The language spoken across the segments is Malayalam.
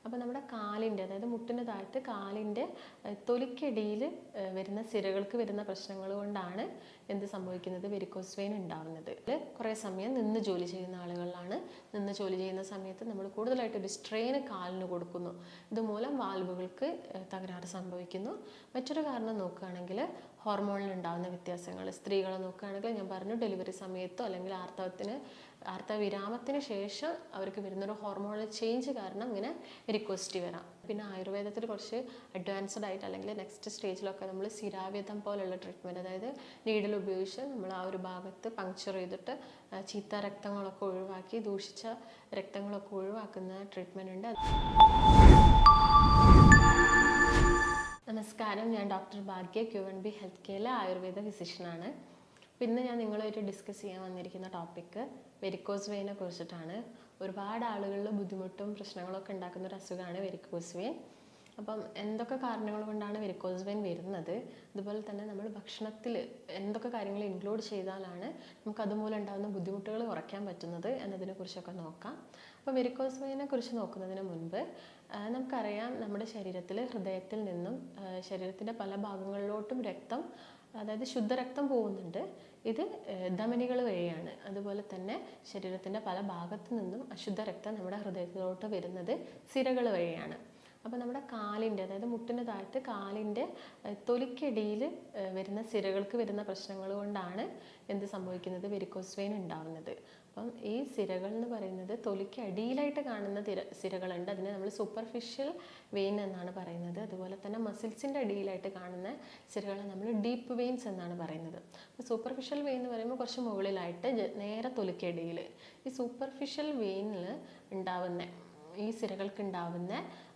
അപ്പോൾ നമ്മുടെ കാലിൻ്റെ, അതായത് മുട്ടിന് താഴത്ത് കാലിൻ്റെ തൊലിക്കടിയിൽ വരുന്ന സിരകൾക്ക് വരുന്ന പ്രശ്നങ്ങൾ കൊണ്ടാണ് എന്ത് സംഭവിക്കുന്നത്, വെരിക്കോസ് വെയിൻ ഉണ്ടാവുന്നത്. കുറേ സമയം നിന്ന് ജോലി ചെയ്യുന്ന ആളുകളിലാണ്. നിന്ന് ജോലി ചെയ്യുന്ന സമയത്ത് നമ്മൾ കൂടുതലായിട്ട് ഒരു സ്ട്രെയിന് കാലിന് കൊടുക്കുന്നു. ഇതുമൂലം വാൽവുകൾക്ക് തകരാറ് സംഭവിക്കുന്നു. മറ്റൊരു കാരണം നോക്കുകയാണെങ്കിൽ ഹോർമോണിൽ ഉണ്ടാകുന്ന വ്യത്യാസങ്ങൾ. സ്ത്രീകളെ നോക്കുകയാണെങ്കിൽ ഞാൻ പറഞ്ഞു, ഡെലിവറി സമയത്തോ അല്ലെങ്കിൽ ആർത്തവവിരാമത്തിന് ശേഷം അവർക്ക് വരുന്നൊരു ഹോർമോണൽ ചേഞ്ച് കാരണം ഇങ്ങനെ വെരിക്കോസിറ്റി വരാം. പിന്നെ ആയുർവേദത്തിൽ കുറച്ച് അഡ്വാൻസ്ഡ് ആയിട്ട് അല്ലെങ്കിൽ നെക്സ്റ്റ് സ്റ്റേജിലൊക്കെ നമ്മൾ സിരാവേദം പോലുള്ള ട്രീറ്റ്മെൻറ്റ്, അതായത് നീഡിൽ ഉപയോഗിച്ച് നമ്മൾ ആ ഒരു ഭാഗത്ത് പങ്ക്ചർ ചെയ്തിട്ട് ചീത്ത രക്തങ്ങളൊക്കെ ഒഴിവാക്കി ദൂഷിച്ച രക്തങ്ങളൊക്കെ ഒഴിവാക്കുന്ന ട്രീറ്റ്മെൻറ്റ് ഉണ്ട്. നമസ്കാരം, ഞാൻ ഡോക്ടർ ഭാഗ്യ, QNB ഹെൽത്ത് കെയറിലെ ആയുർവേദ ഫിസിഷ്യനാണ്. പിന്നെ ഞാൻ നിങ്ങളുമായിട്ട് ഡിസ്കസ് ചെയ്യാൻ വന്നിരിക്കുന്ന ടോപ്പിക്ക് വെരിക്കോസ് വെയിനെ കുറിച്ചിട്ടാണ്. ഒരുപാട് ആളുകളിൽ ബുദ്ധിമുട്ടും പ്രശ്നങ്ങളൊക്കെ ഉണ്ടാക്കുന്ന ഒരു അസുഖമാണ് വെരിക്കോസ് വെയിൻ. അപ്പം എന്തൊക്കെ കാരണങ്ങൾ കൊണ്ടാണ് വെരിക്കോസ് വെയിൻ വരുന്നത്, അതുപോലെ തന്നെ നമ്മൾ ഭക്ഷണത്തിൽ എന്തൊക്കെ കാര്യങ്ങൾ ഇൻക്ലൂഡ് ചെയ്താലാണ് നമുക്ക് അതുമൂലം ഉണ്ടാകുന്ന ബുദ്ധിമുട്ടുകൾ കുറയ്ക്കാൻ പറ്റുന്നത് എന്നതിനെ കുറിച്ചൊക്കെ നോക്കാം. അപ്പോൾ വെരിക്കോസ് വെയിനെ കുറിച്ച് നോക്കുന്നതിന് മുൻപ് നമുക്കറിയാം, നമ്മുടെ ശരീരത്തിൽ ഹൃദയത്തിൽ നിന്നും ശരീരത്തിൻ്റെ പല ഭാഗങ്ങളിലോട്ടും രക്തം, അതായത് ശുദ്ധരക്തം പോകുന്നുണ്ട്. ഇത് ധമനികൾ വഴിയാണ്. അതുപോലെ തന്നെ ശരീരത്തിൻ്റെ പല ഭാഗത്തു നിന്നും അശുദ്ധ രക്തം നമ്മുടെ ഹൃദയത്തിലോട്ട് വരുന്നത് സിരകൾ വഴിയാണ്. അപ്പോൾ നമ്മുടെ കാലിൻ്റെ, അതായത് മുട്ടിന് താഴത്ത് കാലിൻ്റെ തൊലിക്കടിയിൽ വരുന്ന സിരകൾക്ക് വരുന്ന പ്രശ്നങ്ങൾ കൊണ്ടാണ് എന്ത് സംഭവിക്കുന്നത്, വെരിക്കോസ് വെയിൻ ഉണ്ടാവുന്നത്. അപ്പം ഈ സിരകൾ എന്ന് പറയുന്നത് തൊലിക്ക് അടിയിലായിട്ട് കാണുന്ന സിരകളുണ്ട്. അതിനെ നമ്മൾ സൂപ്പർഫിഷ്യൽ വെയിൻ എന്നാണ് പറയുന്നത്. അതുപോലെ തന്നെ മസിൽസിൻ്റെ അടിയിലായിട്ട് കാണുന്ന സിരകളെ നമ്മൾ ഡീപ്പ് വെയിൻസ് എന്നാണ് പറയുന്നത്. അപ്പോൾ സൂപ്പർഫിഷ്യൽ വെയിൻ എന്ന് പറയുമ്പോൾ കുറച്ച് മുകളിലായിട്ട് നേരെ തൊലിക്കടിയിൽ. ഈ സൂപ്പർഫിഷ്യൽ വെയിനിൽ ഉണ്ടാവുന്ന ഈ സിരകൾക്ക് ഉണ്ടാവുന്ന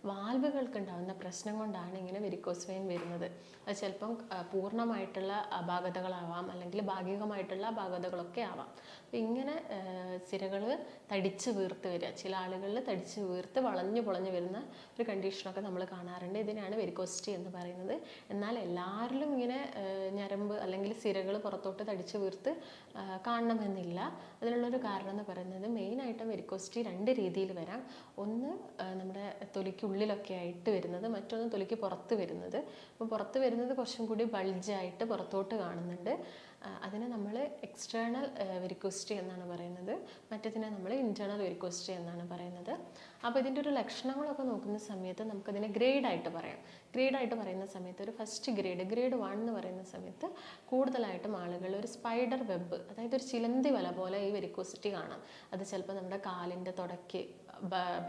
വാൽവുകൾക്ക് ഉണ്ടാവുന്ന പ്രശ്നം കൊണ്ടാണ് ഇങ്ങനെ വെരിക്കോസ് വെയിൻ വരുന്നത്. അത് ചിലപ്പം പൂർണ്ണമായിട്ടുള്ള അപാകതകളാവാം, അല്ലെങ്കിൽ ഭാഗികമായിട്ടുള്ള അപാകതകളൊക്കെ ആവാം. അപ്പം ഇങ്ങനെ സിരകൾ തടിച്ച് വീർത്ത് വരിക, ചില ആളുകളിൽ തടിച്ച് വീർത്ത് വളഞ്ഞു പൊളഞ്ഞു വരുന്ന ഒരു കണ്ടീഷനൊക്കെ നമ്മൾ കാണാറുണ്ട്. ഇതിനാണ് വെരിക്കോസിറ്റി എന്ന് പറയുന്നത്. എന്നാൽ എല്ലാവരിലും ഇങ്ങനെ ഞരമ്പ് അല്ലെങ്കിൽ സിരകൾ പുറത്തോട്ട് തടിച്ച് വീർത്ത് കാണണമെന്നില്ല. അതിനുള്ളൊരു കാരണം എന്ന് പറയുന്നത്, മെയിനായിട്ടും വെരിക്കോസിറ്റി രണ്ട് രീതിയിൽ വരാം. ഒന്ന് നമ്മുടെ തൊലിക്കുള്ളിലൊക്കെ ആയിട്ട് വരുന്നത്, മറ്റൊന്ന് തൊലിക്ക് പുറത്ത് വരുന്നത്. അപ്പോൾ പുറത്ത് വരുന്നത് കുറച്ചും കൂടി ബൾജായിട്ട് പുറത്തോട്ട് കാണുന്നുണ്ട്. അതിനെ നമ്മൾ എക്സ്റ്റേണൽ വെരിക്കോസിറ്റി എന്നാണ് പറയുന്നത്. മറ്റതിനെ നമ്മൾ ഇൻറ്റേർണൽ വെരിക്കോസിറ്റി എന്നാണ് പറയുന്നത്. അപ്പോൾ ഇതിൻ്റെ ഒരു ലക്ഷണങ്ങളൊക്കെ നോക്കുന്ന സമയത്ത് നമുക്കതിനെ ഗ്രേഡായിട്ട് പറയാം. ഗ്രേഡായിട്ട് പറയുന്ന സമയത്ത് ഒരു ഫസ്റ്റ് ഗ്രേഡ് 1 എന്ന് പറയുന്ന സമയത്ത് കൂടുതലായിട്ടും ആളുകൾ ഒരു സ്പൈഡർ വെബ്, അതായത് ഒരു ചിലന്തി വല പോലെ ഈ വെരിക്കോസിറ്റി കാണാം. അത് ചിലപ്പോൾ നമ്മുടെ കാലിൻ്റെ തുടയ്ക്ക്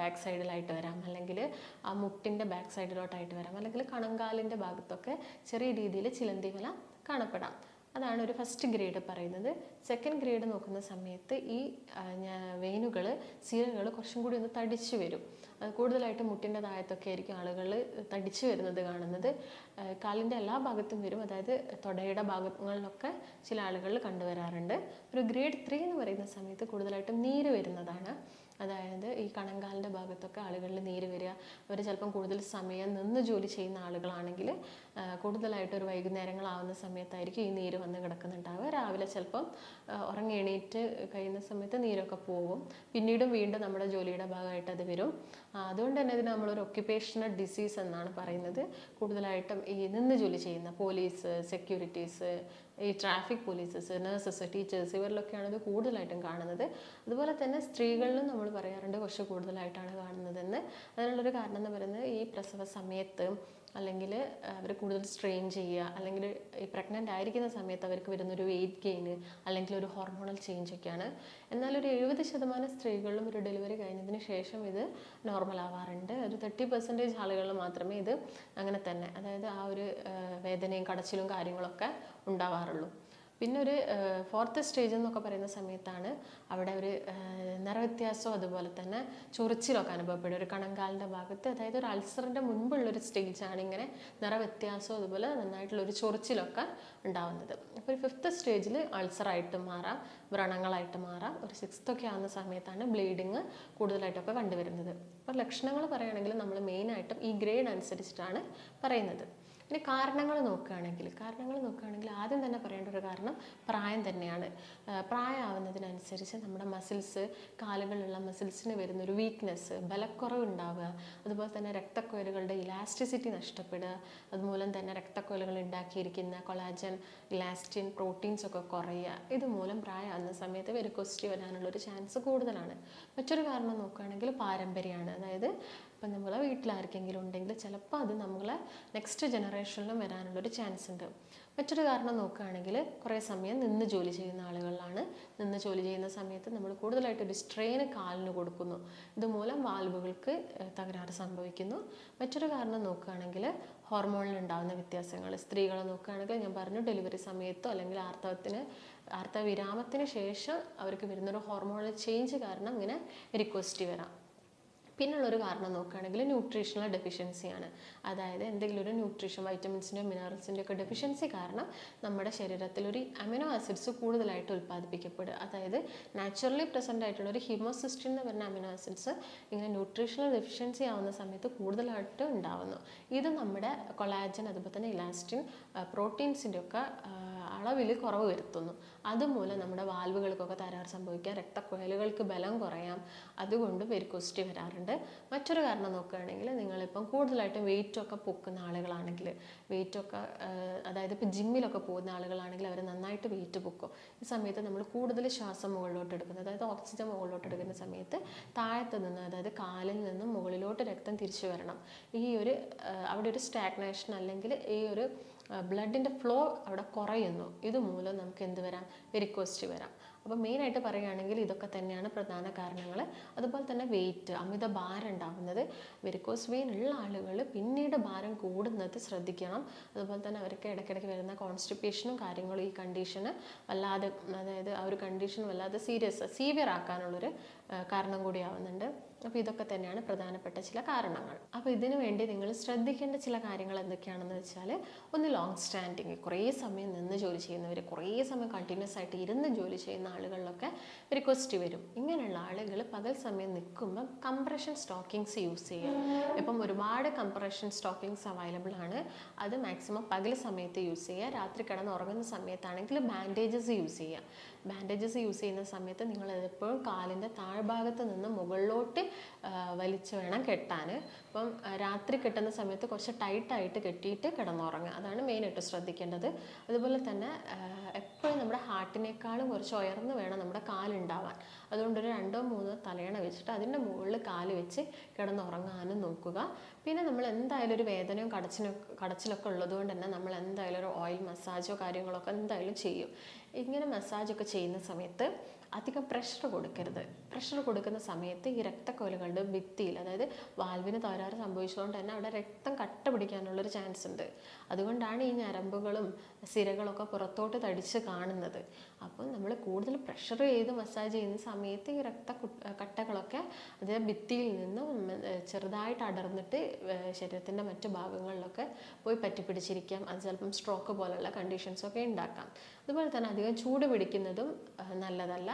ബാക്ക് സൈഡിലായിട്ട് വരാം, അല്ലെങ്കിൽ ആ മുട്ടിൻ്റെ ബാക്ക് സൈഡിലോട്ടായിട്ട് വരാം, അല്ലെങ്കിൽ കണങ്കാലിൻ്റെ ഭാഗത്തൊക്കെ ചെറിയ രീതിയിൽ ചിലന്തി വല കാണപ്പെടാം. അതാണ് ഒരു ഫസ്റ്റ് ഗ്രേഡ് പറയുന്നത്. സെക്കൻഡ് ഗ്രേഡ് നോക്കുന്ന സമയത്ത് ഈ വെയിനുകൾ, സിരകൾ കുറച്ചും കൂടി ഒന്ന് തടിച്ചു വരും. കൂടുതലായിട്ട് മുട്ടിൻ്റെ താഴത്തൊക്കെ ആയിരിക്കും ആളുകൾ തടിച്ചു വരുന്നത് കാണുന്നത്. കാലിൻ്റെ എല്ലാ ഭാഗത്തും വരും, അതായത് തൊടയുടെ ഭാഗങ്ങളിലൊക്കെ ചില ആളുകളിൽ കണ്ടുവരാറുണ്ട്. ഒരു ഗ്രേഡ് 3 എന്ന് പറയുന്ന സമയത്ത് കൂടുതലായിട്ടും നീര് വരുന്നതാണ്. അതായത് ഈ കണങ്കാലിൻ്റെ ഭാഗത്തൊക്കെ ആളുകളിൽ നീര് വരിക. അവർ ചിലപ്പം കൂടുതൽ സമയം നിന്ന് ജോലി ചെയ്യുന്ന ആളുകളാണെങ്കിൽ കൂടുതലായിട്ട് ഒരു വൈകുന്നേരങ്ങളാവുന്ന സമയത്തായിരിക്കും ഈ നീര് വന്ന് കിടക്കുന്നുണ്ടാവുക. രാവിലെ ചിലപ്പം ഉറങ്ങി എണീറ്റ് കഴിയുന്ന സമയത്ത് നീരൊക്കെ പോകും. പിന്നീടും വീണ്ടും നമ്മുടെ ജോലിയുടെ ഭാഗമായിട്ട് അത് വരും. അതുകൊണ്ട് തന്നെ ഇതിന് നമ്മളൊരു ഒക്യുപ്പേഷണൽ ഡിസീസ് എന്നാണ് പറയുന്നത്. കൂടുതലായിട്ടും ഈ നിന്ന് ജോലി ചെയ്യുന്ന പോലീസ്, സെക്യൂരിറ്റീസ്, ഈ ട്രാഫിക് പോലീസസ്, നഴ്സസ്, ടീച്ചേഴ്സ്, ഇവരിലൊക്കെയാണ് ഇത് കൂടുതലായിട്ടും കാണുന്നത്. അതുപോലെ തന്നെ സ്ത്രീകളിലും നമ്മൾ പറയാറുണ്ട് കുറച്ച് കൂടുതലായിട്ടാണ് കാണുന്നതെന്ന്. അതിനുള്ളൊരു കാരണം എന്ന് പറയുന്നത്, ഈ പ്രസവ സമയത്ത് അല്ലെങ്കിൽ അവർ കൂടുതൽ സ്ട്രെയിൻ ചെയ്യുക, അല്ലെങ്കിൽ ഈ പ്രഗ്നൻ്റ് ആയിരിക്കുന്ന സമയത്ത് അവർക്ക് വരുന്നൊരു വെയിറ്റ് ഗെയിന്, അല്ലെങ്കിൽ ഒരു ഹോർമോണൽ ചേഞ്ചൊക്കെയാണ്. എന്നാൽ ഒരു 70% സ്ത്രീകളിലും ഒരു ഡെലിവറി കഴിഞ്ഞതിന് ശേഷം ഇത് നോർമൽ ആവാറുണ്ട്. ഒരു 30% ആളുകളിൽ മാത്രമേ ഇത് അങ്ങനെ തന്നെ, അതായത് ആ ഒരു വേദനയും കടച്ചിലും കാര്യങ്ങളൊക്കെ ഉണ്ടാവാറുള്ളൂ. പിന്നെ ഒരു 4th സ്റ്റേജ് എന്നൊക്കെ പറയുന്ന സമയത്താണ് അവിടെ ഒരു നിറവ്യത്യാസവും അതുപോലെ തന്നെ ചൊറിച്ചിലൊക്കെ അനുഭവപ്പെടും ഒരു കണങ്കാലിൻ്റെ ഭാഗത്ത്. അതായത് ഒരു അൾസറിൻ്റെ മുൻപുള്ളൊരു സ്റ്റേജാണ് ഇങ്ങനെ നിറവ്യത്യാസവും അതുപോലെ നന്നായിട്ടുള്ളൊരു ചൊറിച്ചിലൊക്കെ ഉണ്ടാവുന്നത്. അപ്പോൾ ഒരു 5th സ്റ്റേജിൽ അൾസറായിട്ട് മാറാം, വ്രണങ്ങളായിട്ട് മാറാം. ഒരു 6th ഒക്കെ ആവുന്ന സമയത്താണ് ബ്ലീഡിങ് കൂടുതലായിട്ടൊക്കെ കണ്ടുവരുന്നത്. അപ്പോൾ ലക്ഷണങ്ങൾ പറയുകയാണെങ്കിൽ നമ്മൾ മെയിനായിട്ടും ഈ ഗ്രേഡ് അനുസരിച്ചിട്ടാണ് പറയുന്നത്. ഇനി കാരണങ്ങൾ നോക്കുകയാണെങ്കിൽ ആദ്യം തന്നെ പറയേണ്ട ഒരു കാരണം പ്രായം തന്നെയാണ്. പ്രായമാവുന്നതിനനുസരിച്ച് നമ്മുടെ മസിൽസ്, കാലുകളിലുള്ള മസിൽസിന് വരുന്നൊരു വീക്ക്നെസ്, ബലക്കുറവ് ഉണ്ടാവുക, അതുപോലെ തന്നെ രക്തക്കുഴലുകളുടെ ഇലാസ്റ്റിസിറ്റി നഷ്ടപ്പെടുക, അതുമൂലം തന്നെ രക്തക്കുഴലുകൾ ഉണ്ടാക്കിയിരിക്കുന്ന കൊളാജൻ, ഇലാസ്റ്റിൻ, പ്രോട്ടീൻസ് ഒക്കെ കുറയുക. ഇതുമൂലം പ്രായമാകുന്ന സമയത്ത് വെരിക്കോസിറ്റി വരാനുള്ളൊരു ചാൻസ് കൂടുതലാണ്. മറ്റൊരു കാരണം നോക്കുകയാണെങ്കിൽ പാരമ്പര്യമാണ്. അതായത് ഇപ്പം നമ്മളെ വീട്ടിലാർക്കെങ്കിലും ഉണ്ടെങ്കിൽ ചിലപ്പോൾ അത് നമ്മളെ നെക്സ്റ്റ് ജനറേഷനിലും വരാനുള്ളൊരു ചാൻസ് ഉണ്ട്. മറ്റൊരു കാരണം നോക്കുകയാണെങ്കിൽ കുറേ സമയം നിന്ന് ജോലി ചെയ്യുന്ന ആളുകളിലാണ്. നിന്ന് ജോലി ചെയ്യുന്ന സമയത്ത് നമ്മൾ കൂടുതലായിട്ടൊരു സ്ട്രെയിൻ കാലിന് കൊടുക്കുന്നു. ഇതുമൂലം വാൽവുകൾക്ക് തകരാറ് സംഭവിക്കുന്നു. മറ്റൊരു കാരണം നോക്കുകയാണെങ്കിൽ ഹോർമോണിൽ ഉണ്ടാകുന്ന വ്യത്യാസങ്ങൾ. സ്ത്രീകളെ നോക്കുകയാണെങ്കിൽ ഞാൻ പറഞ്ഞു, ഡെലിവറി സമയത്തോ അല്ലെങ്കിൽ ആർത്തവവിരാമത്തിന് ശേഷം അവർക്ക് വരുന്നൊരു ഹോർമോണൽ ചേഞ്ച് കാരണം ഇങ്ങനെ വെരിക്കോസിറ്റി വരാം. പിന്നുള്ളൊരു കാരണം നോക്കുകയാണെങ്കിൽ ന്യൂട്രീഷണൽ ഡെഫിഷ്യൻസിയാണ്. അതായത് എന്തെങ്കിലും ഒരു ന്യൂട്രീഷൻ, വൈറ്റമിൻസിൻ്റെയോ മിനറൽസിൻ്റെയോ ഒക്കെ ഡെഫിഷ്യൻസി കാരണം നമ്മുടെ ശരീരത്തിൽ ഒരു അമിനോ ആസിഡ്സ് കൂടുതലായിട്ട് ഉൽപ്പാദിപ്പിക്കപ്പെടുക. അതായത് നാച്ചുറലി പ്രസൻ്റ് ആയിട്ടുള്ള ഒരു ഹീമോസിസ്റ്റിൻ എന്ന് പറഞ്ഞ അമിനോ ആസിഡ്സ് ഇങ്ങനെ ന്യൂട്രീഷണൽ ഡെഫിഷ്യൻസി ആവുന്ന സമയത്ത് കൂടുതലായിട്ട് ഉണ്ടാവുന്നു. ഇത് നമ്മുടെ കൊളാജൻ, അതുപോലെ തന്നെ ഇലാസ്റ്റിൻ, പ്രോട്ടീൻസിൻ്റെ ഒക്കെ അളവിൽ കുറവ് വരുത്തുന്നു. അതുമൂലം നമ്മുടെ വാൽവുകൾക്കൊക്കെ തകരാറ് സംഭവിക്കാം, രക്തക്കുഴലുകൾക്ക് ബലം കുറയാം. അതുകൊണ്ട് വെരിക്കോസിറ്റി വരാറുണ്ട്. മറ്റൊരു കാരണം നോക്കുകയാണെങ്കിൽ നിങ്ങളിപ്പം കൂടുതലായിട്ടും വെയിറ്റൊക്കെ പൊക്കുന്ന ആളുകളാണെങ്കിൽ, അതായത് ഇപ്പോൾ ജിമ്മിലൊക്കെ പോകുന്ന ആളുകളാണെങ്കിൽ അവർ നന്നായിട്ട് വെയിറ്റ് പൊക്കും. ഈ സമയത്ത് നമ്മൾ കൂടുതൽ ശ്വാസം മുകളിലോട്ട് എടുക്കുന്നത്, അതായത് ഓക്സിജൻ മുകളിലോട്ട് എടുക്കുന്ന സമയത്ത് താഴത്ത് നിന്ന്, അതായത് കാലിൽ നിന്നും മുകളിലോട്ട് രക്തം തിരിച്ചു വരണം. അവിടെ ഒരു സ്റ്റാഗ്നേഷൻ അല്ലെങ്കിൽ ഈ ഒരു ബ്ലഡിൻ്റെ ഫ്ലോ അവിടെ കുറയുന്നു. ഇതുമൂലം നമുക്ക് എന്ത് വരാം? വെരിക്കോസിറ്റി വരാം. അപ്പോൾ മെയിനായിട്ട് പറയുകയാണെങ്കിൽ ഇതൊക്കെ തന്നെയാണ് പ്രധാന കാരണങ്ങൾ. അതുപോലെ തന്നെ വെയിറ്റ്, അമിത ഭാരം ഉണ്ടാകുന്നത്, വെരിക്കോസ് വെയിൻ ഉള്ള ആളുകൾ പിന്നീട് ഭാരം കൂടുന്നത് ശ്രദ്ധിക്കണം. അതുപോലെ തന്നെ അവർക്ക് ഇടയ്ക്കിടയ്ക്ക് വരുന്ന കോൺസ്റ്റിപ്പേഷനും കാര്യങ്ങളും ഈ കണ്ടീഷന് വല്ലാതെ, അതായത് ആ ഒരു കണ്ടീഷൻ വല്ലാതെ സീവിയർ ആക്കാനുള്ളൊരു കാരണം കൂടിയാവുന്നുണ്ട്. അപ്പോൾ ഇതൊക്കെ തന്നെയാണ് പ്രധാനപ്പെട്ട ചില കാരണങ്ങൾ. അപ്പോൾ ഇതിനു വേണ്ടി നിങ്ങൾ ശ്രദ്ധിക്കേണ്ട ചില കാര്യങ്ങൾ എന്തൊക്കെയാണെന്ന് വെച്ചാൽ, ഒന്ന് ലോങ് സ്റ്റാൻഡിങ്, കുറേ സമയം നിന്ന് ജോലി ചെയ്യുന്നവർ, കുറേ സമയം കണ്ടിന്യൂസ് ആയിട്ട് ഇരുന്ന് ജോലി ചെയ്യുന്ന ആളുകളിലൊക്കെ വെരിക്കോസിറ്റി വരും. ഇങ്ങനെയുള്ള ആളുകൾ പകൽ സമയം നിൽക്കുമ്പം കംപ്രഷൻ സ്റ്റോക്കിങ്സ് യൂസ് ചെയ്യുക. ഇപ്പം ഒരുപാട് കംപ്രഷൻ സ്റ്റോക്കിങ്സ് അവൈലബിൾ ആണ്. അത് മാക്സിമം പകൽ സമയത്ത് യൂസ് ചെയ്യുക. രാത്രി കിടന്ന് ഉറങ്ങുന്ന സമയത്താണെങ്കിൽ ബാൻഡേജസ് യൂസ് ചെയ്യുക. ബാൻഡേജസ് യൂസ് ചെയ്യുന്ന സമയത്ത് നിങ്ങൾ എപ്പോഴും കാലിൻ്റെ താഴ്ഭാഗത്ത് നിന്ന് മുകളിലോട്ട് വലിച്ചു വേണം കെട്ടാൻ. അപ്പം രാത്രി കെട്ടുന്ന സമയത്ത് കുറച്ച് ടൈറ്റായിട്ട് കെട്ടിയിട്ട് കിടന്നുറങ്ങുക. അതാണ് മെയിനായിട്ട് ശ്രദ്ധിക്കേണ്ടത്. അതുപോലെ തന്നെ എപ്പോഴും നമ്മുടെ ഹാർട്ടിനേക്കാളും കുറച്ച് ഉയർന്ന് വേണം നമ്മുടെ കാലുണ്ടാവാൻ. അതുകൊണ്ടൊരു 2-3 തലയണ വെച്ചിട്ട് അതിൻ്റെ മുകളിൽ കാല് വെച്ച് കിടന്നുറങ്ങാനും നോക്കുക. പിന്നെ നമ്മൾ എന്തായാലും ഒരു വേദനയും കടച്ചിലൊക്കെ ഉള്ളതുകൊണ്ട് തന്നെ നമ്മൾ എന്തായാലും ഒരു ഓയിൽ മസാജോ കാര്യങ്ങളൊക്കെ എന്തായാലും ചെയ്യും. ഇങ്ങനെ മസാജൊക്കെ ചെയ്യുന്ന സമയത്ത് അധികം പ്രഷർ കൊടുക്കരുത്. പ്രഷർ കൊടുക്കുന്ന സമയത്ത് ഈ രക്തക്കുഴലുകളുടെ ഭിത്തിയിൽ, അതായത് വാൽവിന് തകരാറ് സംഭവിച്ചതുകൊണ്ട് തന്നെ അവിടെ രക്തം കട്ട പിടിക്കാനുള്ളൊരു ചാൻസ് ഉണ്ട്. അതുകൊണ്ടാണ് ഈ ഞരമ്പുകളും സിരകളൊക്കെ പുറത്തോട്ട് തടിച്ച് കാണുന്നത്. അപ്പോൾ നമ്മൾ കൂടുതൽ പ്രഷർ ചെയ്ത് മസാജ് ചെയ്യുന്ന സമയത്ത് ഈ കട്ടകളൊക്കെ അത് ഭിത്തിയിൽ നിന്നും ചെറുതായിട്ട് അടർന്നിട്ട് ശരീരത്തിൻ്റെ മറ്റു ഭാഗങ്ങളിലൊക്കെ പോയി പറ്റിപ്പിടിച്ചിരിക്കാം. അത് ചിലപ്പം സ്ട്രോക്ക് പോലുള്ള കണ്ടീഷൻസൊക്കെ ഉണ്ടാക്കാം. അതുപോലെ തന്നെ അധികം ചൂട് പിടിക്കുന്നതും നല്ലതല്ല.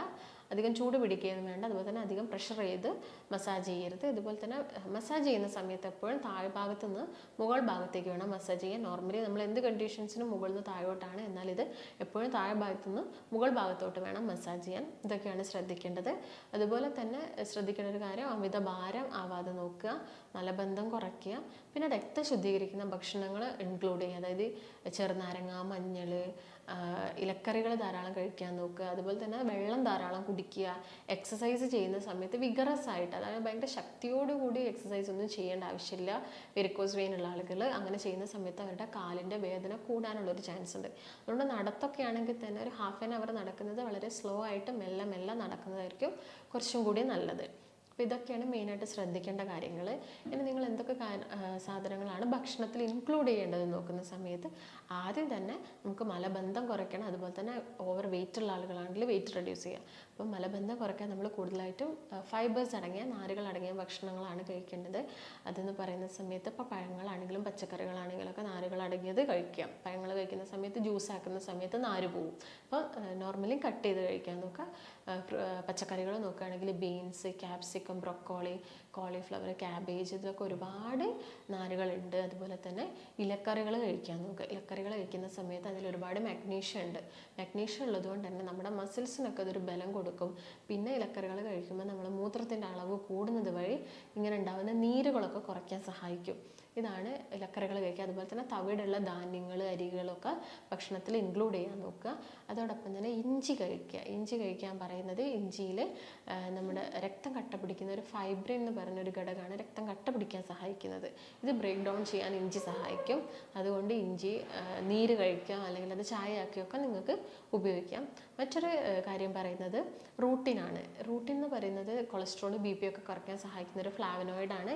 അധികം ചൂട് പിടിക്കുകയൊന്നും വേണ്ട. അതുപോലെ തന്നെ അധികം പ്രഷർ ചെയ്ത് മസാജ് ചെയ്യരുത്. ഇതുപോലെ തന്നെ മസാജ് ചെയ്യുന്ന സമയത്ത് എപ്പോഴും താഴ്ഭാഗത്ത് നിന്ന് മുകൾ ഭാഗത്തേക്ക് വേണം മസാജ് ചെയ്യാൻ. നോർമലി നമ്മൾ എന്ത് കണ്ടീഷൻസിനും മുകളിൽ നിന്ന് താഴോട്ടാണ്, എന്നാൽ ഇത് എപ്പോഴും താഴ്ഭാഗത്ത് നിന്ന് മുകൾ ഭാഗത്തോട്ട് വേണം മസാജ് ചെയ്യാൻ. ഇതൊക്കെയാണ് ശ്രദ്ധിക്കേണ്ടത്. അതുപോലെ തന്നെ ശ്രദ്ധിക്കേണ്ട ഒരു കാര്യം, അമിത ഭാരം ആവാതെ നോക്കുക, മലബന്ധം കുറയ്ക്കുക, പിന്നെ രക്തം ശുദ്ധീകരിക്കുന്ന ഭക്ഷണങ്ങൾ ഇൻക്ലൂഡ് ചെയ്യുക. അതായത് ചെറുനാരങ്ങ, മഞ്ഞൾ, ഇലക്കറികൾ ധാരാളം കഴിക്കാൻ നോക്കുക. അതുപോലെ തന്നെ വെള്ളം ധാരാളം കുടിക്കുക. എക്സസൈസ് ചെയ്യുന്ന സമയത്ത് വിഗറസ് ആയിട്ട്, അതായത് ഭയങ്കര ശക്തിയോടുകൂടി എക്സസൈസ് ഒന്നും ചെയ്യേണ്ട ആവശ്യമില്ല. വെരിക്കോസ് വെയിൻ ഉള്ള ആളുകൾ അങ്ങനെ ചെയ്യുന്ന സമയത്ത് അവരുടെ കാലിൻ്റെ വേദന കൂടാനുള്ളൊരു ചാൻസ് ഉണ്ട്. അതുകൊണ്ട് നടത്തൊക്കെ ആണെങ്കിൽ തന്നെ ഒരു ഹാഫ് ആൻ അവർ നടക്കുന്നത് വളരെ സ്ലോ ആയിട്ട് മെല്ലെ മെല്ലെ നടക്കുന്നതായിരിക്കും കുറച്ചും കൂടി നല്ലത്. അപ്പോൾ ഇതൊക്കെയാണ് മെയിനായിട്ട് ശ്രദ്ധിക്കേണ്ട കാര്യങ്ങൾ. ഇനി നിങ്ങൾ എന്തൊക്കെ സാധനങ്ങളാണ് ഭക്ഷണത്തിൽ ഇൻക്ലൂഡ് ചെയ്യേണ്ടതെന്ന് നോക്കുന്ന സമയത്ത് ആദ്യം തന്നെ നമുക്ക് മലബന്ധം കുറയ്ക്കണം. അതുപോലെ തന്നെ ഓവർ വെയിറ്റ് ഉള്ള ആളുകളാണെങ്കിൽ വെയിറ്റ് റെഡ്യൂസ് ചെയ്യുക. അപ്പം മലബന്ധം കുറയ്ക്കാൻ നമ്മൾ കൂടുതലായിട്ടും ഫൈബേഴ്സ് അടങ്ങിയ, നാരുകൾ അടങ്ങിയ ഭക്ഷണങ്ങളാണ് കഴിക്കേണ്ടത്. അതെന്ന് പറയുന്ന സമയത്ത് ഇപ്പോൾ പഴങ്ങളാണെങ്കിലും പച്ചക്കറികളാണെങ്കിലും ഒക്കെ നാരുകൾ അടങ്ങിയത് കഴിക്കാം. പഴങ്ങൾ കഴിക്കുന്ന സമയത്ത് ജ്യൂസ് ആക്കുന്ന സമയത്ത് നാര് പോവും. അപ്പോൾ നോർമലി കട്ട് ചെയ്ത് കഴിക്കാൻ നോക്കുക. പച്ചക്കറികൾ നോക്കുകയാണെങ്കിൽ beans, capsicum, broccoli, cauliflower, cabbage, ഇതിലൊക്കെ ഒരുപാട് നാരുകളുണ്ട്. അതുപോലെ തന്നെ ഇലക്കറികൾ കഴിക്കാൻ നോക്കുക. ഇലക്കറികൾ കഴിക്കുന്ന സമയത്ത് അതിൽ ഒരുപാട് മാഗ്നീഷ്യം ഉണ്ട്. മാഗ്നീഷ്യം ഉള്ളതുകൊണ്ട് തന്നെ നമ്മുടെ മസിൽസിനൊക്കെ അതൊരു ബലം കൊടുക്കും. പിന്നെ ഇലക്കറികൾ കഴിക്കുമ്പോൾ നമ്മൾ മൂത്രത്തിൻ്റെ അളവ് കൂടുന്നത് വഴി ഇങ്ങനെ ഉണ്ടാകുന്ന നീരുകളൊക്കെ കുറയ്ക്കാൻ സഹായിക്കും. ഇതാണ് ഇലക്കറികൾ കഴിക്കുക. അതുപോലെ തന്നെ തവിടുള്ള ധാന്യങ്ങൾ, അരികളൊക്കെ ഭക്ഷണത്തിൽ ഇൻക്ലൂഡ് ചെയ്യാൻ നോക്കുക. അതോടൊപ്പം തന്നെ ഇഞ്ചി കഴിക്കുക. ഇഞ്ചി കഴിക്കാൻ പറയുന്നത് ഇഞ്ചിയിൽ നമ്മുടെ രക്തം കട്ട പിടിക്കുന്ന ഒരു ഫൈബ്രിൻ എന്ന് പറയുന്നൊരു ഘടകമാണ് രക്തം കട്ട പിടിക്കാൻ സഹായിക്കുന്നത്. ഇത് ബ്രേക്ക് ഡൗൺ ചെയ്യാൻ ഇഞ്ചി സഹായിക്കും. അതുകൊണ്ട് ഇഞ്ചി നീര് കഴിക്കുക, അല്ലെങ്കിൽ അത് ചായയാക്കിയൊക്കെ നിങ്ങൾക്ക് ഉപയോഗിക്കാം. മറ്റൊരു കാര്യം പറയുന്നത് റൂട്ടിനാണ്. റൂട്ടിൻ എന്ന് പറയുന്നത് കൊളസ്ട്രോൾ, ബി പി ഒക്കെ കുറയ്ക്കാൻ സഹായിക്കുന്ന ഒരു ഫ്ലാവനോയിഡാണ്.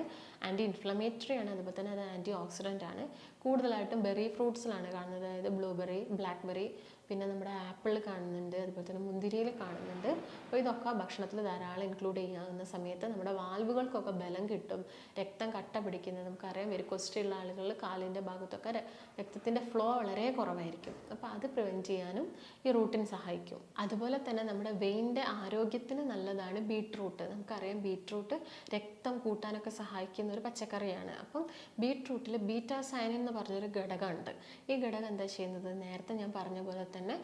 ആൻറ്റി ഇൻഫ്ലമേറ്ററി ആണ്. അതുപോലെ തന്നെ അത് ആൻറ്റി ഓക്സിഡൻ്റ് ആണ്. കൂടുതലായിട്ടും ബെറി ഫ്രൂട്ട്സിലാണ് കാണുന്നത്. അതായത് ബ്ലൂബെറി, ബ്ലാക്ക്ബെറി, പിന്നെ നമ്മുടെ ആപ്പിളിൽ കാണുന്നുണ്ട്, അതുപോലെ തന്നെ മുന്തിരിയിൽ കാണുന്നുണ്ട്. അപ്പോൾ ഇതൊക്കെ ഭക്ഷണത്തിൽ ധാരാളം ഇൻക്ലൂഡ് ചെയ്യാവുന്ന സമയത്ത് നമ്മുടെ വാൽവുകൾക്കൊക്കെ ബലം കിട്ടും. രക്തം കട്ട പിടിക്കുന്നത് നമുക്കറിയാം. വെരിക്കോസിറ്റി ആളുകളിൽ കാലിൻ്റെ ഭാഗത്തൊക്കെ രക്തത്തിൻ്റെ ഫ്ലോ വളരെ കുറവായിരിക്കും. അപ്പോൾ അത് പ്രിവെൻറ്റ് ചെയ്യാനും ഈ റൂട്ടിൻ സഹായിക്കും. അതുപോലെ തന്നെ നമ്മുടെ വെയിൻ്റെ ആരോഗ്യത്തിന് നല്ലതാണ് ബീട്രൂട്ട്. നമുക്കറിയാം ബീട്രൂട്ട് രക്തം കൂട്ടാനൊക്കെ സഹായിക്കുന്ന ഒരു പച്ചക്കറിയാണ്. അപ്പം ബീട്രൂട്ടിൽ ബീറ്റാസൈനിൻ എന്ന് പറഞ്ഞൊരു ഘടകമുണ്ട്. ഈ ഘടകം എന്താ ചെയ്യുന്നത്? നേരത്തെ ഞാൻ പറഞ്ഞ പോലെ തന്നെ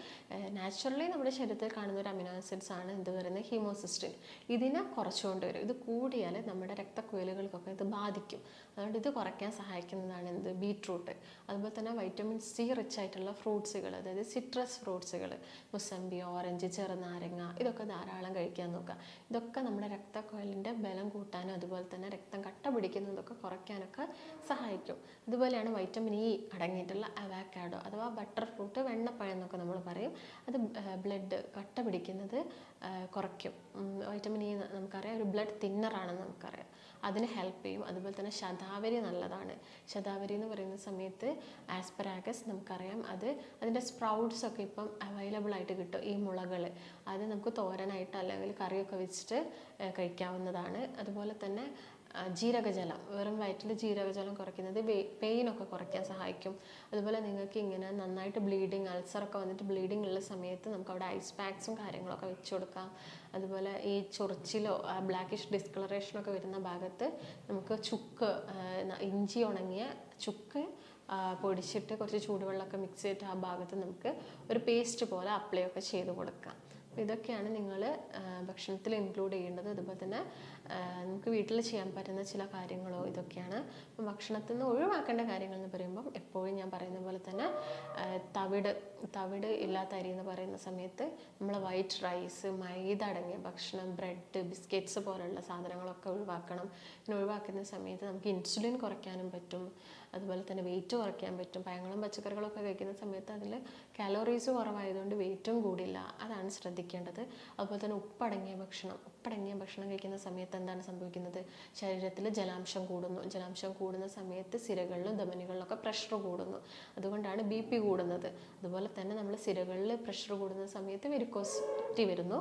നാച്ചുറലി നമ്മുടെ ശരീരത്തിൽ കാണുന്ന ഒരു അമിനോ ആസിഡ്സ് ആണ് എന്ത് പറയുന്നത്? ഹീമോസിസ്റ്റിൻ. ഇതിനെ കുറച്ചുകൊണ്ട് വരും. ഇത് കൂടിയാൽ നമ്മുടെ രക്തക്കുഴലുകൾക്കൊക്കെ ഇത് ബാധിക്കും. അതുകൊണ്ട് ഇത് കുറയ്ക്കാൻ സഹായിക്കുന്നതാണ് എന്ത്? ബീട്രൂട്ട്. അതുപോലെ തന്നെ വൈറ്റമിൻ സി റിച്ച് ആയിട്ടുള്ള ഫ്രൂട്ട്സുകൾ, അതായത് സിട്രസ് ഫ്രൂട്ട്സുകൾ, മുസമ്പി, ഓറഞ്ച്, ചെറുനാരങ്ങ, ഇതൊക്കെ ധാരാളം കഴിക്കാൻ നോക്കുക. ഇതൊക്കെ നമ്മുടെ രക്തക്കുഴലിൻ്റെ ബലം കൂട്ടാനും അതുപോലെ തന്നെ രക്തം കട്ട പിടിക്കുന്നതൊക്കെ കുറയ്ക്കാനൊക്കെ സഹായിക്കും. അതുപോലെയാണ് വൈറ്റമിൻ ഇ അടങ്ങിയിട്ടുള്ള അവക്കാഡോ അഥവാ ബട്ടർ ഫ്രൂട്ട്, വെണ്ണപ്പഴം എന്നൊക്കെ നമ്മൾ പറയും. അത് ബ്ലഡ് കട്ട പിടിക്കുന്നത് കുറയ്ക്കും. വൈറ്റമിൻ ഇ നമുക്കറിയാം ഒരു ബ്ലഡ് തിന്നറാണെന്ന് നമുക്കറിയാം. അതിന് ഹെൽപ്പ് ചെയ്യും. അതുപോലെ തന്നെ ശതാവരി നല്ലതാണ്. ശതാവരി എന്ന് പറയുന്ന സമയത്ത് ആസ്പരാഗസ് നമുക്കറിയാം, അതിൻ്റെ സ്പ്രൗട്ട്സ് ഒക്കെ ഇപ്പം അവൈലബിൾ ആയിട്ട് കിട്ടും. ഈ മുളകൾ അത് നമുക്ക് തോരനായിട്ട് അല്ലെങ്കിൽ കറിയൊക്കെ വെച്ചിട്ട് കഴിക്കാവുന്നതാണ്. അതുപോലെ തന്നെ ജീരകജലം, വെറും വയറ്റിൽ ജീരകജലം കുറയ്ക്കുന്നത് പെയിനൊക്കെ കുറയ്ക്കാൻ സഹായിക്കും. അതുപോലെ നിങ്ങൾക്ക് ഇങ്ങനെ നന്നായിട്ട് ബ്ലീഡിങ്, അൾസറൊക്കെ വന്നിട്ട് ബ്ലീഡിങ് ഉള്ള സമയത്ത് നമുക്ക് അവിടെ ഐസ് പാക്സും കാര്യങ്ങളൊക്കെ വെച്ച് കൊടുക്കാം. അതുപോലെ ഈ ചൊറിച്ചിലോ ബ്ലാക്കിഷ് ഡിസ്കളറേഷനൊക്കെ വരുന്ന ഭാഗത്ത് നമുക്ക് ചുക്ക്, ഇഞ്ചി ഉണങ്ങിയ ചുക്ക് പൊടിച്ചിട്ട് കുറച്ച് ചൂടുവെള്ളമൊക്കെ മിക്സ് ചെയ്തിട്ട് ആ ഭാഗത്ത് നമുക്ക് ഒരു പേസ്റ്റ് പോലെ അപ്ലൈ ഒക്കെ ചെയ്ത് കൊടുക്കാം. ഇതൊക്കെയാണ് നിങ്ങൾ ഭക്ഷണത്തിൽ ഇൻക്ലൂഡ് ചെയ്യേണ്ടത്. അതുപോലെ തന്നെ നമുക്ക് വീട്ടിൽ ചെയ്യാൻ പറ്റുന്ന ചില കാര്യങ്ങളോ ഇതൊക്കെയാണ്. അപ്പം ഭക്ഷണത്തിൽ നിന്ന് ഒഴിവാക്കേണ്ട കാര്യങ്ങൾ എന്ന് പറയുമ്പം എപ്പോഴും ഞാൻ പറയുന്ന പോലെ തന്നെ തവിട് ഇല്ലാത്ത അരി എന്ന് പറയുന്ന സമയത്ത് നമ്മൾ വൈറ്റ് റൈസ്, മൈദ അടങ്ങിയ ഭക്ഷണം, ബ്രെഡ്, ബിസ്ക്കറ്റ്സ് പോലുള്ള സാധനങ്ങളൊക്കെ ഒഴിവാക്കണം. പിന്നെ ഒഴിവാക്കുന്ന സമയത്ത് നമുക്ക് ഇൻസുലിൻ കുറയ്ക്കാനും പറ്റും. അതുപോലെ തന്നെ വെയിറ്റ് കുറയ്ക്കാൻ പറ്റും. പഴങ്ങളും പച്ചക്കറികളൊക്കെ കഴിക്കുന്ന സമയത്ത് അതിൽ കാലോറീസ് കുറവായതുകൊണ്ട് വെയിറ്റും കൂടില്ല. അതാണ് ശ്രദ്ധിക്കേണ്ടത്. അതുപോലെ തന്നെ ഉപ്പടങ്ങിയ ഭക്ഷണം കഴിക്കുന്ന സമയത്ത് എന്താണ് സംഭവിക്കുന്നത്? ശരീരത്തിൽ ജലാംശം കൂടുന്നു. ജലാംശം കൂടുന്ന സമയത്ത് സിരകളിലും ധമനികളിലൊക്കെ പ്രഷർ കൂടുന്നു. അതുകൊണ്ടാണ് BP കൂടുന്നത്. അതുപോലെ തന്നെ നമ്മൾ സിരകളിൽ പ്രഷർ കൂടുന്ന സമയത്ത് വെരിക്കോസിറ്റി വരുന്നു.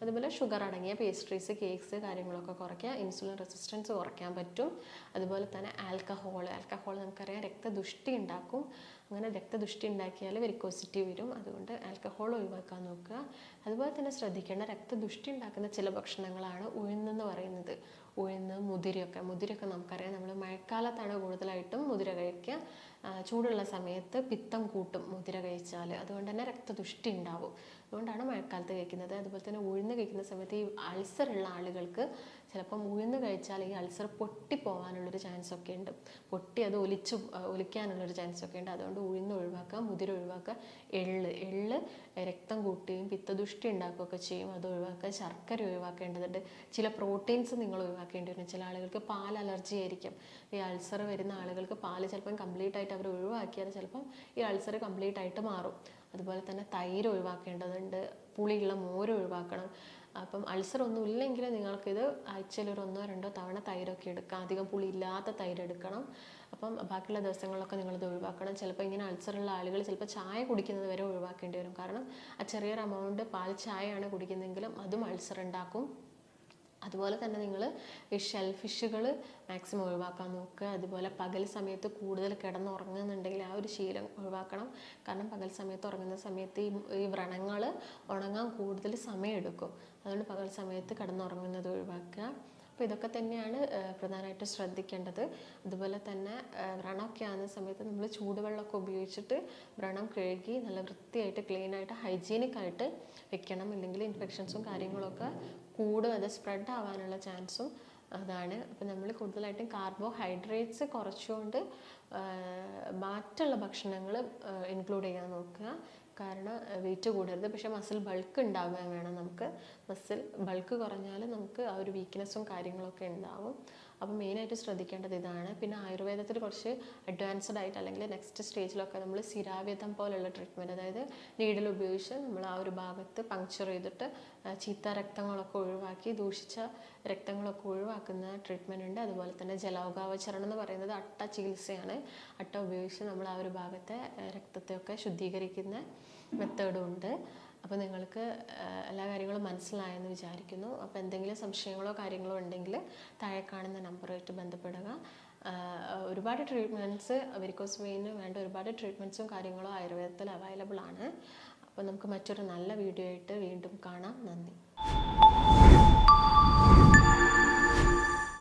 അതുപോലെ ഷുഗർ അടങ്ങിയ പേസ്ട്രീസ്, കേക്ക്സ് കാര്യങ്ങളൊക്കെ കുറയ്ക്കുക. ഇൻസുലിൻ റെസിസ്റ്റൻസ് കുറയ്ക്കാൻ പറ്റും. അതുപോലെ തന്നെ ആൽക്കഹോൾ നമുക്കറിയാം രക്തദുഷ്ടി ഉണ്ടാക്കും. അങ്ങനെ രക്തദുഷ്ടി ഉണ്ടാക്കിയാൽ വെരിക്കോസിറ്റി വരും. അതുകൊണ്ട് ആൽക്കഹോൾ ഒഴിവാക്കാൻ നോക്കുക. അതുപോലെ തന്നെ ശ്രദ്ധിക്കേണ്ട രക്തദുഷ്ടി ഉണ്ടാക്കുന്ന ചില ഭക്ഷണങ്ങളാണ് ഉഴുന്നെന്ന് പറയുന്നത്. ഉഴുന്ന്, മുതിരയൊക്കെ നമുക്കറിയാം. നമ്മൾ മഴക്കാലത്താണ് കൂടുതലായിട്ടും മുതിര കഴിക്കുക. ചൂടുള്ള സമയത്ത് പിത്തം കൂട്ടും മുതിര കഴിച്ചാൽ. അതുകൊണ്ട് തന്നെ രക്തദുഷ്ടി ഉണ്ടാവും. അതുകൊണ്ടാണ് മഴക്കാലത്ത് കഴിക്കുന്നത്. അതുപോലെ തന്നെ ഉഴുന്ന് കഴിക്കുന്ന സമയത്ത് ഈ അൾസർ ഉള്ള ആളുകൾക്ക് ചിലപ്പം ഉഴുന്ന് കഴിച്ചാൽ ഈ അൾസർ പൊട്ടിപ്പോകാനുള്ളൊരു ചാൻസ് ഒക്കെ ഉണ്ട്. പൊട്ടി അത് ഒലിക്കാനുള്ളൊരു ചാൻസ് ഒക്കെ ഉണ്ട്. അതുകൊണ്ട് ഉഴുന്ന് ഒഴിവാക്കുക, മുതിര ഒഴിവാക്കുക. എള്ള് രക്തം കൂട്ടുകയും പിത്തദുഷ്ടി ഉണ്ടാക്കുകയൊക്കെ ചെയ്യും. അത് ഒഴിവാക്കുക. ശർക്കര ഒഴിവാക്കേണ്ടതുണ്ട്. ചില പ്രോട്ടീൻസ് നിങ്ങൾ ഒഴിവാക്കേണ്ടി വരും. ചില ആളുകൾക്ക് പാൽ അലർജി ആയിരിക്കും. ഈ അൾസർ വരുന്ന ആളുകൾക്ക് പാല് ചിലപ്പം കംപ്ലീറ്റ് ആയിട്ട് അവർ ഒഴിവാക്കിയാൽ ചിലപ്പം ഈ അൾസർ കംപ്ലീറ്റ് ആയിട്ട് മാറും. അതുപോലെ തന്നെ തൈര് ഒഴിവാക്കേണ്ടതുണ്ട്. പുളിയുള്ള മോര് ഒഴിവാക്കണം. അപ്പം അൾസർ ഒന്നും ഇല്ലെങ്കിൽ നിങ്ങൾക്കിത് ആഴ്ചയിൽ ഒരു 1-2 തവണ തൈരൊക്കെ എടുക്കാം. അധികം പുളി ഇല്ലാത്ത തൈര് എടുക്കണം. അപ്പം ബാക്കിയുള്ള ദിവസങ്ങളിലൊക്കെ നിങ്ങളിത് ഒഴിവാക്കണം. ചിലപ്പോൾ ഇങ്ങനെ അൾസറുള്ള ആളുകൾ ചിലപ്പോൾ ചായ കുടിക്കുന്നത് വരെ ഒഴിവാക്കേണ്ടി വരും. കാരണം ആ ചെറിയൊരു എമൗണ്ട് പാൽ ചായയാണ് കുടിക്കുന്നതെങ്കിലും അതും അൾസർ ഉണ്ടാക്കും. അതുപോലെ തന്നെ നിങ്ങൾ ഈ ഷെൽ ഫിഷുകൾ മാക്സിമം ഒഴിവാക്കാൻ നോക്കുക. അതുപോലെ പകൽ സമയത്ത് കൂടുതൽ കിടന്നുറങ്ങുന്നുണ്ടെങ്കിൽ ആ ഒരു ശീലം ഒഴിവാക്കണം. കാരണം പകൽ സമയത്ത് ഉറങ്ങുന്ന സമയത്ത് ഈ വ്രണങ്ങൾ ഉണങ്ങാൻ കൂടുതൽ സമയമെടുക്കും. അതുകൊണ്ട് പകൽ സമയത്ത് കിടന്നുറങ്ങുന്നത് ഒഴിവാക്കുക. അപ്പോൾ ഇതൊക്കെ തന്നെയാണ് പ്രധാനമായിട്ട് ശ്രദ്ധിക്കേണ്ടത്. അതുപോലെ തന്നെ വ്രണമൊക്കെ ആകുന്ന സമയത്ത് നമ്മൾ ചൂടുവെള്ളമൊക്കെ ഉപയോഗിച്ചിട്ട് വ്രണം കഴുകി നല്ല വൃത്തിയായിട്ട് ക്ലീനായിട്ട് ഹൈജീനിക്കായിട്ട് വെക്കണം. ഇല്ലെങ്കിൽ ഇൻഫെക്ഷൻസും കാര്യങ്ങളൊക്കെ കൂടും, അത് സ്പ്രെഡ് ആവാനുള്ള ചാൻസും അതാണ്. അപ്പോൾ നമ്മൾ കൂടുതലായിട്ടും കാർബോഹൈഡ്രേറ്റ്സ് കുറച്ചുകൊണ്ട് മറ്റുള്ള ഭക്ഷണങ്ങൾ ഇൻക്ലൂഡ് ചെയ്യാൻ നോക്കുക. കാരണം വെയിറ്റ് കൂടരുത്, പക്ഷേ മസിൽ ബൾക്ക് ഉണ്ടാവുകയും വേണം. നമുക്ക് മസിൽ ബൾക്ക് കുറഞ്ഞാൽ നമുക്ക് ആ ഒരു വീക്ക്നെസ്സും കാര്യങ്ങളൊക്കെ ഉണ്ടാവും. അപ്പോൾ മെയിനായിട്ട് ശ്രദ്ധിക്കേണ്ടത് ഇതാണ്. പിന്നെ ആയുർവേദത്തിൽ കുറച്ച് അഡ്വാൻസ്ഡ് ആയിട്ട് അല്ലെങ്കിൽ നെക്സ്റ്റ് സ്റ്റേജിലൊക്കെ നമ്മൾ സ്ഥിരാവ്യതം പോലുള്ള ട്രീറ്റ്മെൻറ്റ്, അതായത് നീഡിൽ ഉപയോഗിച്ച് നമ്മൾ ആ ഒരു ഭാഗത്ത് പങ്ക്ചർ ചെയ്തിട്ട് ചീത്ത രക്തങ്ങളൊക്കെ ഒഴിവാക്കി ദൂഷിച്ച രക്തങ്ങളൊക്കെ ഒഴിവാക്കുന്ന ട്രീറ്റ്മെൻറ്റ് ഉണ്ട്. അതുപോലെ തന്നെ ജലൗകാവചരണം എന്ന് പറയുന്നത് അട്ട ചികിത്സയാണ്. അട്ട ഉപയോഗിച്ച് നമ്മൾ ആ ഒരു ഭാഗത്തെ രക്തത്തെയൊക്കെ ശുദ്ധീകരിക്കുന്ന മെത്തേഡും ഉണ്ട്. അപ്പോൾ നിങ്ങൾക്ക് എല്ലാ കാര്യങ്ങളും മനസ്സിലായെന്ന് വിചാരിക്കുന്നു. അപ്പോൾ എന്തെങ്കിലും സംശയങ്ങളോ കാര്യങ്ങളോ ഉണ്ടെങ്കിൽ താഴെ കാണുന്ന നമ്പറുമായിട്ട് ബന്ധപ്പെടുക. ഒരുപാട് ട്രീറ്റ്മെൻറ്റ്സ് വെരിക്കോസ് വെയിന് വേണ്ട ഒരുപാട് ട്രീറ്റ്മെൻറ്റ്സും കാര്യങ്ങളും ആയുർവേദത്തിൽ അവൈലബിൾ ആണ്. അപ്പോൾ നമുക്ക് മറ്റൊരു നല്ല വീഡിയോ ആയിട്ട് വീണ്ടും കാണാം. നന്ദി.